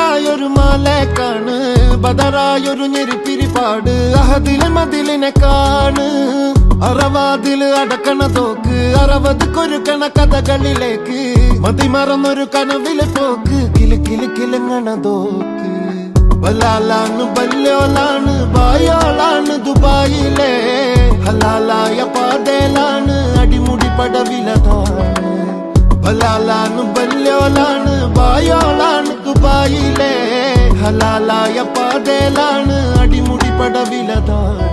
ബദറായൊരു മാലേക്കാണ് ബദറായൊരു ഞെരിപ്പിരിപാട് അഹദില് മതിലിനെ കാണ് അറവാതില് അടക്കണ തോക്ക് 60 കൊരുക്കണ കഥകളിലേക്ക് മതിമറന്നൊരു കനവില് പോക്ക് കിലു കിലു കിലുങ്ങണ തോക്ക് ബലാലാണ് ബല്യോലാണ് ബായോളാണ് ദുബായിലെ ഹലാലായ പാതയിലാണ് അടിമുടി പടവിലതാണ് ബലാലാണ് ബല്യോലാണ് ബായോളാണ് ദുബായിലെ ഹലാലായ പാതയിലാണ് അടിമുടി പടവിലതാണ്